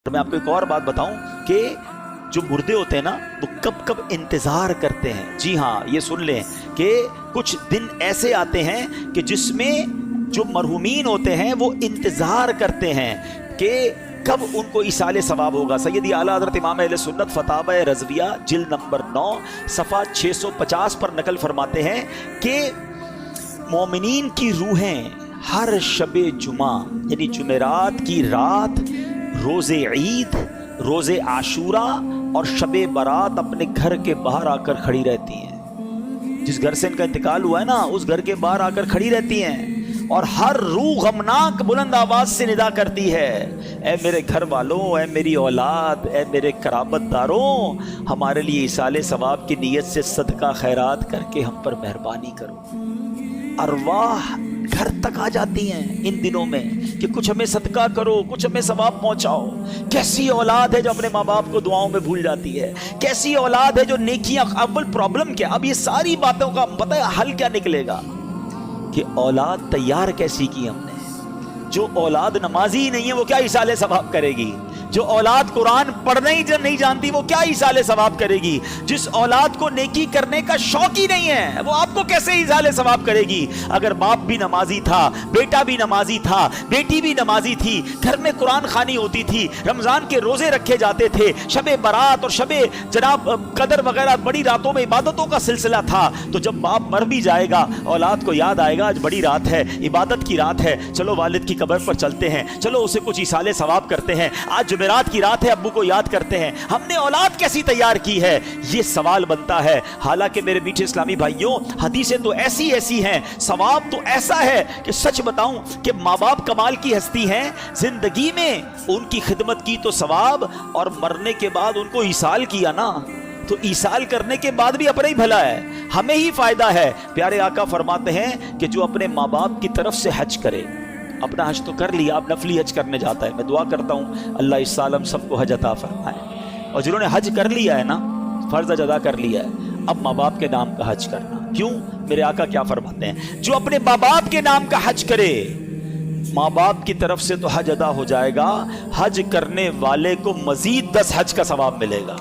تو میں آپ کو ایک اور بات بتاؤں کہ جو مردے ہوتے ہیں نا وہ کب کب انتظار کرتے ہیں. جی ہاں، یہ سن لیں کہ کچھ دن ایسے آتے ہیں کہ جس میں جو مرحومین ہوتے ہیں وہ انتظار کرتے ہیں کہ کب ان کو ایصال ثواب ہوگا. سیدی اعلیٰ حضرت امام اہل سنت فتاوی رضویہ جلد نمبر 9 صفحہ 650 پر نقل فرماتے ہیں کہ مومنین کی روحیں ہر شب جمعہ یعنی جمعرات کی رات، روز عید، روز عاشوراء اور شب برات اپنے گھر کے باہر آ کر کھڑی رہتی ہیں. جس گھر سے ان کا انتقال ہوا ہے نا اس گھر کے باہر آ کر کھڑی رہتی ہیں اور ہر روح غمناک بلند آواز سے ندا کرتی ہے، اے میرے گھر والوں، اے میری اولاد، اے میرے قرابت داروں، ہمارے لیے ایصال ثواب کی نیت سے صدقہ خیرات کر کے ہم پر مہربانی کرو. ارواح گھر تک آ جاتی ہیں ان دنوں میں کہ کچھ ہمیں صدقہ کرو، کچھ ہمیں ثواب پہنچاؤ. کیسی اولاد ہے جو اپنے ماں باپ کو دعاؤں میں بھول جاتی ہے، کیسی اولاد ہے جو نیکیاں. اول پرابلم کیا، اب یہ ساری باتوں کا پتہ ہے حل کیا نکلے گا کہ اولاد تیار کیسی کی ہم نے. جو اولاد نمازی نہیں ہے وہ کیا ایصال ثواب کرے گی؟ جو اولاد قرآن پڑھنا ہی نہیں جانتی وہ کیا ایصال ثواب کرے گی؟ جس اولاد کو نیکی کرنے کا شوق ہی نہیں ہے وہ آپ کو کیسے ایصال ثواب کرے گی؟ اگر باپ بھی نمازی تھا، بیٹا بھی نمازی تھا، بیٹی بھی نمازی تھی، گھر میں قرآن خوانی ہوتی تھی، رمضان کے روزے رکھے جاتے تھے، شب برات اور شب جناب قدر وغیرہ بڑی راتوں میں عبادتوں کا سلسلہ تھا، تو جب باپ مر بھی جائے گا اولاد کو یاد آئے گا آج بڑی رات ہے، عبادت کی رات ہے، چلو والد کی قبر پر چلتے ہیں، چلو اسے کچھ ایصال ثواب کرتے ہیں، آج جمعرات کی رات ہے ابو کو یاد کرتے ہیں. ہم نے اولاد کیسی تیار کی ہے؟ یہ سوال بنتا ہے. حالانکہ میرے میٹھے اسلامی بھائیوں حدیثیں تو ایسی ایسی ہیں، ثواب تو ایسا ہے کہ سچ بتاؤں کہ ماں باپ کمال کی ہستی ہیں. زندگی میں ان کی خدمت کی تو ثواب، اور مرنے کے بعد ان کو ایصال کیا نا تو ایصال کرنے کے بعد بھی اپنا ہی بھلا ہے، ہمیں ہی فائدہ ہے. پیارے آقا فرماتے ہیں کہ جو اپنے ماں باپ کی طرف سے حج کرے، اپنا حج تو کر لیا، اب نفلی حج کرنے جاتا ہے. میں دعا کرتا ہوں اللہ اس سال ہم سب کو حج عطا فرمائے. اور جنہوں نے حج کر لیا ہے نا، فرض حج ادا کر لیا ہے، اب ماں باپ کے نام کا حج کرنا. کیوں؟ میرے آقا کیا فرماتے ہیں؟ جو اپنے ماں باپ کے نام کا حج کرے ماں باپ کی طرف سے تو حج ادا ہو جائے گا، حج کرنے والے کو مزید 10 حج کا ثواب ملے گا.